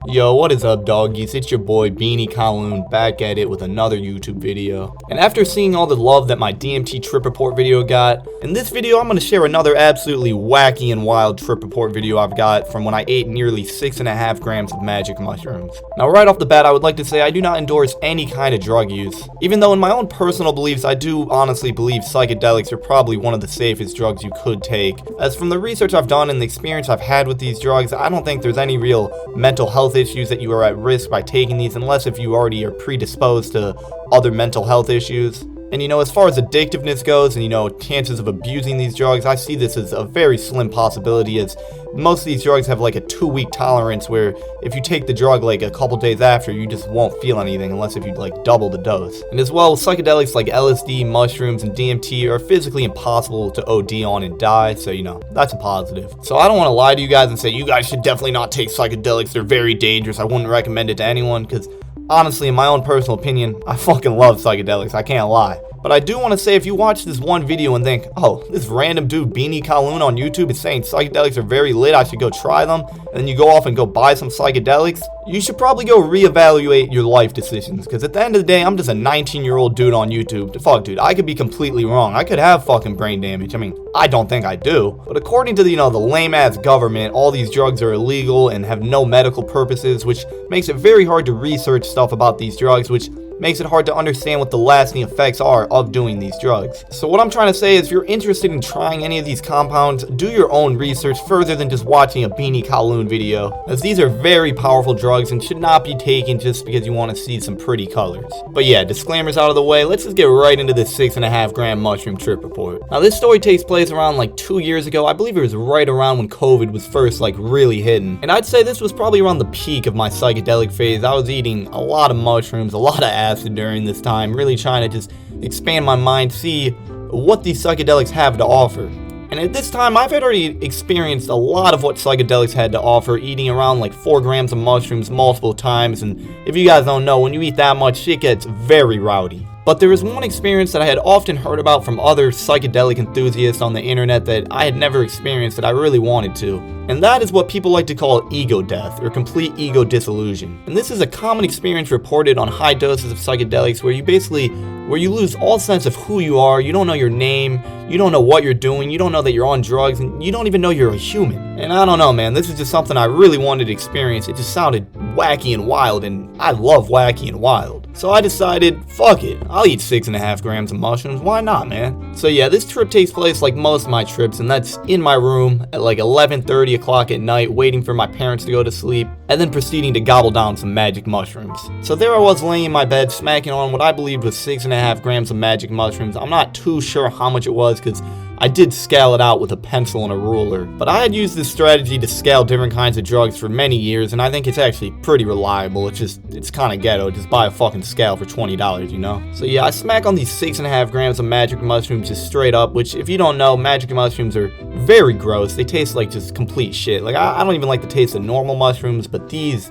Yo, what is up, doggies? It's your boy Beanie Kowloon back at it with another YouTube video. And after seeing all the love that my DMT trip report video got, in this video I'm going to share another absolutely wacky and wild trip report video I've got from when I ate nearly 6.5 grams of magic mushrooms. Now right off the bat I would like to say I do not endorse any kind of drug use, even though in my own personal beliefs I do honestly believe psychedelics are probably one of the safest drugs you could take. As from the research I've done and the experience I've had with these drugs, I don't think there's any real mental health issues that you are at risk by taking these, unless if you already are predisposed to other mental health issues. And as far as addictiveness goes and chances of abusing these drugs, I see this as a very slim possibility, as most of these drugs have like a 2-week tolerance where if you take the drug like a couple days after, you just won't feel anything unless if you like double the dose. And as well, psychedelics like LSD, mushrooms, and DMT are physically impossible to OD on and die, so that's a positive. So I don't want to lie to you guys and say you guys should definitely not take psychedelics, they're very dangerous, I wouldn't recommend it to anyone, because honestly, in my own personal opinion, I fucking love psychedelics, I can't lie. But I do want to say, if you watch this one video and think, oh, this random dude Beanie Kowloon on YouTube is saying psychedelics are very lit, I should go try them, and then you go off and go buy some psychedelics, you should probably go reevaluate your life decisions, because at the end of the day, I'm just a 19-year-old dude on YouTube. Fuck, dude, I could be completely wrong. I could have fucking brain damage. I mean, I don't think I do. But according to the lame-ass government, all these drugs are illegal and have no medical purposes, which makes it very hard to research stuff about these drugs, which makes it hard to understand what the lasting effects are of doing these drugs. So what I'm trying to say is, if you're interested in trying any of these compounds, do your own research further than just watching a Beanie Kowloon video, as these are very powerful drugs and should not be taken just because you want to see some pretty colors. But yeah, disclaimers out of the way, let's just get right into this 6.5 gram mushroom trip report. Now this story takes place around like 2 years ago. I believe it was right around when COVID was first like really hitting. And I'd say this was probably around the peak of my psychedelic phase. I was eating a lot of mushrooms, a lot of acid during this time, really trying to just expand my mind, see what these psychedelics have to offer. And at this time, I've already experienced a lot of what psychedelics had to offer, eating around like 4 grams of mushrooms multiple times, and if you guys don't know, when you eat that much, shit gets very rowdy. But there was one experience that I had often heard about from other psychedelic enthusiasts on the internet that I had never experienced that I really wanted to. And that is what people like to call ego death, or complete ego dissolution. And this is a common experience reported on high doses of psychedelics where you lose all sense of who you are, you don't know your name, you don't know what you're doing, you don't know that you're on drugs, and you don't even know you're a human. And I don't know, man, this is just something I really wanted to experience. It just sounded wacky and wild, and I love wacky and wild. So I decided, fuck it, I'll eat 6.5 grams of mushrooms, why not, man? So yeah, this trip takes place like most of my trips, and that's in my room at like 11:30 o'clock at night, waiting for my parents to go to sleep, and then proceeding to gobble down some magic mushrooms. So there I was laying in my bed, smacking on what I believed was 6.5 grams of magic mushrooms. I'm not too sure how much it was, because I did scale it out with a pencil and a ruler, but I had used this strategy to scale different kinds of drugs for many years, and I think it's actually pretty reliable. It's kind of ghetto, just buy a fucking scale for $20, So yeah, I smack on these 6.5 grams of magic mushrooms just straight up, which if you don't know, magic mushrooms are very gross. They taste like just complete shit. Like I don't even like the taste of normal mushrooms, but there's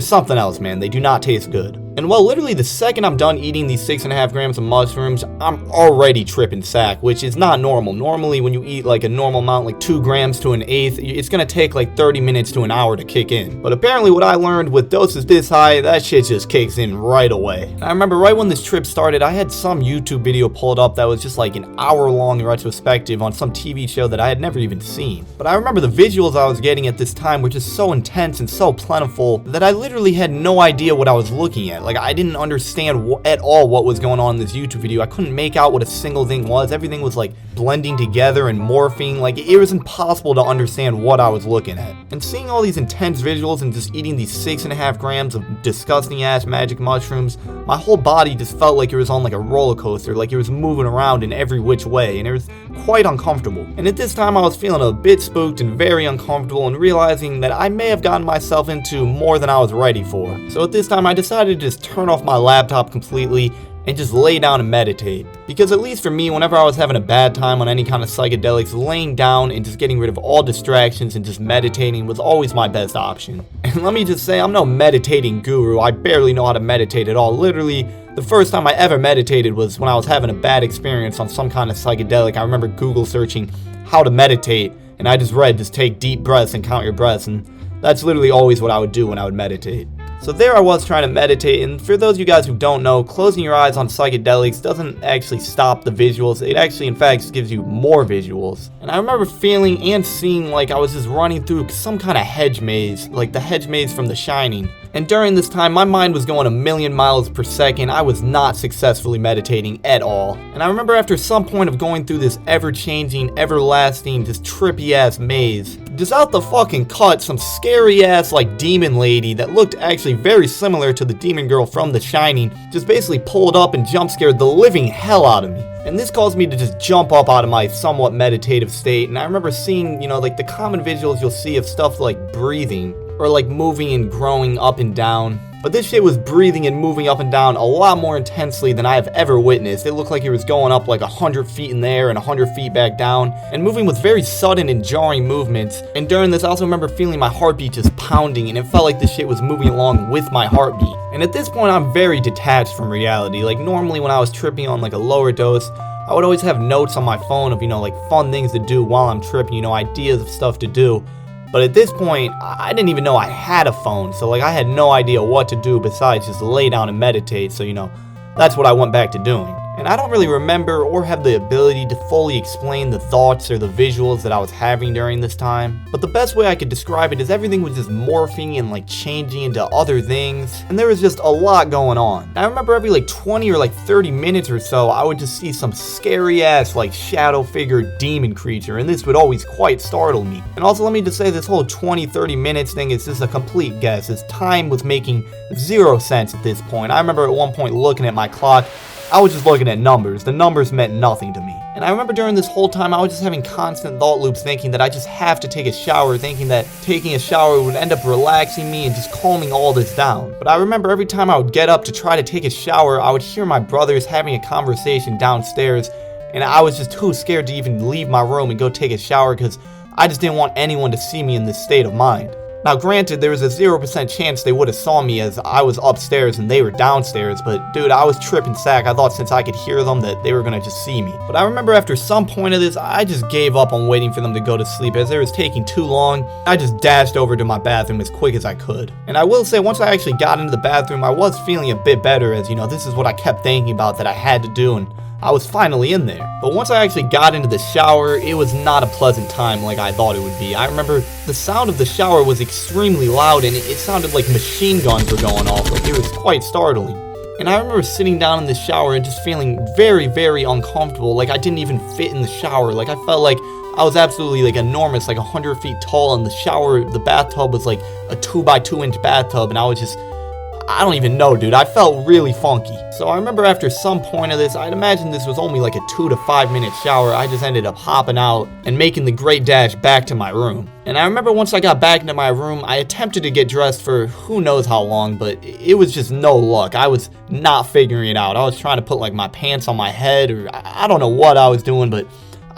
something else, man. They do not taste good. And well, literally the second I'm done eating these 6.5 grams of mushrooms, I'm already tripping sack, which is not normal. Normally when you eat like a normal amount, like 2 grams to 1/8, it's gonna take like 30 minutes to an hour to kick in. But apparently what I learned, with doses this high, that shit just kicks in right away. I remember right when this trip started, I had some YouTube video pulled up that was just like an hour-long retrospective on some TV show that I had never even seen. But I remember the visuals I was getting at this time were just so intense and so plentiful that I literally had no idea what I was looking at. Like I didn't understand at all what was going on in this YouTube video. I couldn't make out what a single thing was. Everything was like blending together and morphing. Like it was impossible to understand what I was looking at. And seeing all these intense visuals and just eating these 6.5 grams of disgusting ass magic mushrooms, my whole body just felt like it was on like a roller coaster, like it was moving around in every which way, and it was quite uncomfortable. And at this time I was feeling a bit spooked and very uncomfortable, and realizing that I may have gotten myself into more than I was ready for. So at this time I decided to just turn off my laptop completely and just lay down and meditate. Because at least for me, whenever I was having a bad time on any kind of psychedelics, laying down and just getting rid of all distractions and just meditating was always my best option. And let me just say, I'm no meditating guru. I barely know how to meditate at all. Literally, the first time I ever meditated was when I was having a bad experience on some kind of psychedelic. I remember Google searching how to meditate, and I just read, just take deep breaths and count your breaths, and That's literally always what I would do when I would meditate. So there I was trying to meditate, and for those of you guys who don't know, closing your eyes on psychedelics doesn't actually stop the visuals. It actually, in fact, just gives you more visuals. And I remember feeling and seeing like I was just running through some kind of hedge maze, like the hedge maze from The Shining. And during this time, my mind was going a million miles per second. I was not successfully meditating at all. And I remember after some point of going through this ever-changing, everlasting, just trippy-ass maze, just out the fucking cut, some scary-ass, like, demon lady that looked actually very similar to the demon girl from The Shining just basically pulled up and jump-scared the living hell out of me. And this caused me to just jump up out of my somewhat meditative state. And I remember seeing, you know, like the common visuals you'll see of stuff like breathing, or like moving and growing up and down. But this shit was breathing and moving up and down a lot more intensely than I have ever witnessed. It looked like it was going up like 100 feet in the air and 100 feet back down, and moving with very sudden and jarring movements. And during this, I also remember feeling my heartbeat just pounding, and it felt like this shit was moving along with my heartbeat. And at this point, I'm very detached from reality. Like normally when I was tripping on like a lower dose, I would always have notes on my phone of, you know, like fun things to do while I'm tripping, you know, ideas of stuff to do. But at this point, I didn't even know I had a phone, so like I had no idea what to do besides just lay down and meditate, so you know, that's what I went back to doing. And I don't really remember or have the ability to fully explain the thoughts or the visuals that I was having during this time. But the best way I could describe it is everything was just morphing and like changing into other things. And there was just a lot going on. And I remember every like 20 or like 30 minutes or so, I would just see some scary ass like shadow figure demon creature. And this would always quite startle me. And also let me just say this whole 20-30 minutes thing is just a complete guess, as time was making zero sense at this point. I remember at one point looking at my clock, I was just looking at numbers. The numbers meant nothing to me. And I remember during this whole time, I was just having constant thought loops thinking that I just have to take a shower, thinking that taking a shower would end up relaxing me and just calming all this down. But I remember every time I would get up to try to take a shower, I would hear my brothers having a conversation downstairs, and I was just too scared to even leave my room and go take a shower because I just didn't want anyone to see me in this state of mind. Now granted, there was a 0% chance they would have saw me as I was upstairs and they were downstairs, but dude, I was tripping sack. I thought since I could hear them that they were gonna just see me. But I remember after some point of this, I just gave up on waiting for them to go to sleep as it was taking too long. I just dashed over to my bathroom as quick as I could. And I will say, once I actually got into the bathroom, I was feeling a bit better, as you know, this is what I kept thinking about that I had to do, and I was finally in there. But once I actually got into the shower, it was not a pleasant time like I thought it would be. I remember the sound of the shower was extremely loud, and it sounded like machine guns were going off. Like it was quite startling. And I remember sitting down in the shower and just feeling very, very uncomfortable. Like I didn't even fit in the shower. Like I felt like I was absolutely like enormous, like 100 feet tall, and the shower, the bathtub was like a 2x2 inch bathtub, and I was just, I don't even know, dude. I felt really funky. So I remember after some point of this, I'd imagine this was only like a 2 to 5 minute shower, I just ended up hopping out and making the great dash back to my room. And I remember once I got back into my room, I attempted to get dressed for who knows how long, but it was just no luck. I was not figuring it out. I was trying to put like my pants on my head, or I don't know what I was doing, but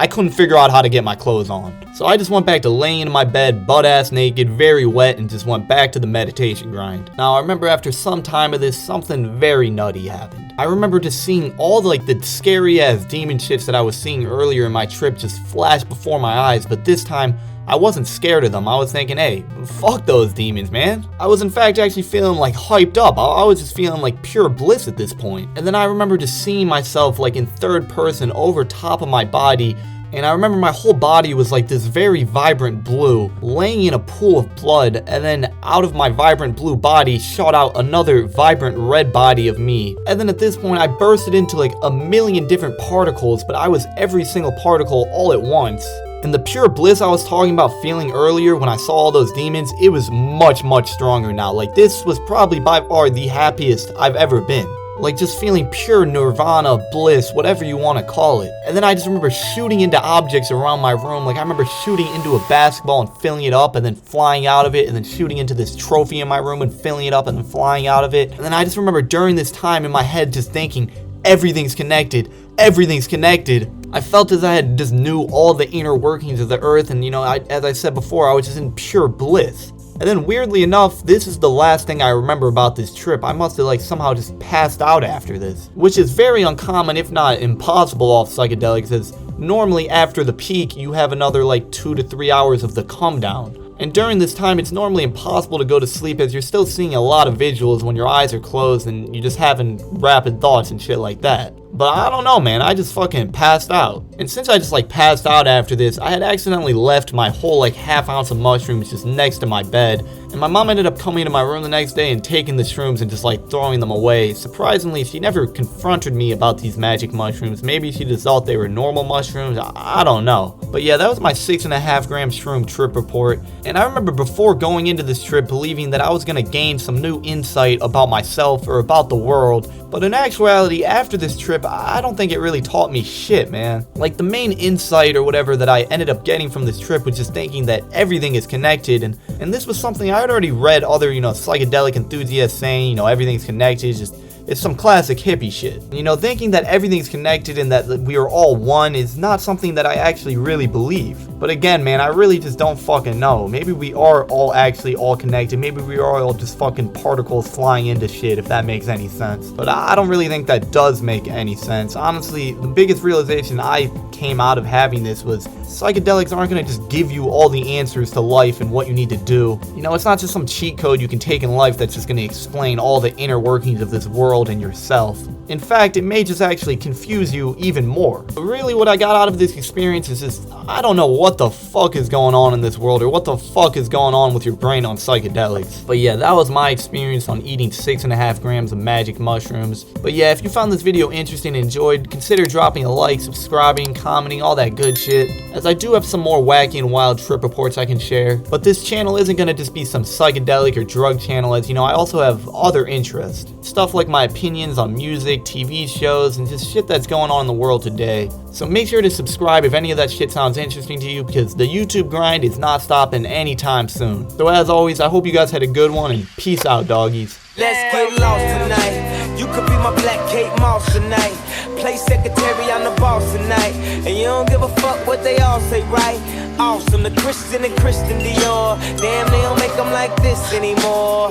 I couldn't figure out how to get my clothes on. So I just went back to laying in my bed, butt-ass naked, very wet, and just went back to the meditation grind. Now, I remember after some time of this, something very nutty happened. I remember just seeing all the scary-ass demon shits that I was seeing earlier in my trip just flash before my eyes, but this time, I wasn't scared of them. I was thinking, hey, fuck those demons, man. I was in fact actually feeling like hyped up. I was just feeling like pure bliss at this point. And then I remember just seeing myself like in third person over top of my body, and I remember my whole body was like this very vibrant blue, laying in a pool of blood, and then out of my vibrant blue body shot out another vibrant red body of me. And then at this point I bursted into like a million different particles, but I was every single particle all at once. And the pure bliss I was talking about feeling earlier when I saw all those demons, it was much, much stronger now. Like this was probably by far the happiest I've ever been. Like just feeling pure nirvana, bliss, whatever you want to call it. And then I just remember shooting into objects around my room. Like I remember shooting into a basketball and filling it up and then flying out of it, and then shooting into this trophy in my room and filling it up and then flying out of it. And then I just remember during this time in my head just thinking, everything's connected, everything's connected. I felt as I had just knew all the inner workings of the earth, and you know, as I said before, I was just in pure bliss. And then weirdly enough, this is the last thing I remember about this trip. I must have like somehow just passed out after this, which is very uncommon, if not impossible, off psychedelics, as normally after the peak you have another like 2 to 3 hours of the come down. And during this time, it's normally impossible to go to sleep as you're still seeing a lot of visuals when your eyes are closed and you're just having rapid thoughts and shit like that. But I don't know, man, I just fucking passed out. And since I just like passed out after this, I had accidentally left my whole like half ounce of mushrooms just next to my bed. And my mom ended up coming to my room the next day and taking the shrooms and just like throwing them away. Surprisingly, she never confronted me about these magic mushrooms. Maybe she just thought they were normal mushrooms, I don't know. But yeah, that was my 6.5 gram shroom trip report. And I remember before going into this trip believing that I was gonna gain some new insight about myself or about the world. But in actuality, after this trip, I don't think it really taught me shit, man. Like the main insight or whatever that I ended up getting from this trip was just thinking that everything is connected. And this was something I had already read other, psychedelic enthusiasts saying, everything's connected, it's some classic hippie shit. Thinking that everything's connected and that we are all one is not something that I actually really believe. But again, man, I really just don't fucking know. Maybe we are all actually all connected. Maybe we are all just fucking particles flying into shit, if that makes any sense. But I don't really think that does make any sense. Honestly, the biggest realization I came out of having this was psychedelics aren't going to just give you all the answers to life and what you need to do. It's not just some cheat code you can take in life that's just going to explain all the inner workings of this world and yourself. In fact, it may just actually confuse you even more. But really what I got out of this experience is just, I don't know what the fuck is going on in this world or what the fuck is going on with your brain on psychedelics. But yeah, that was my experience on eating 6.5 grams of magic mushrooms. But yeah, if you found this video interesting and enjoyed, consider dropping a like, subscribing, commenting, all that good shit, as I do have some more wacky and wild trip reports I can share. But this channel isn't gonna just be some psychedelic or drug channel, as I also have other interests. Stuff like my opinions on music, TV shows, and just shit that's going on in the world today. So make sure to subscribe if any of that shit sounds interesting to you, because the YouTube grind is not stopping anytime soon. So as always, I hope you guys had a good one, and peace out, doggies. Let's get lost tonight. You could be my black Kate Moss tonight. Play secretary, I'm the boss tonight. And you don't give a fuck what they all say, right? Awesome, the Christian and Christian Dior. Damn, they don't make them like this anymore.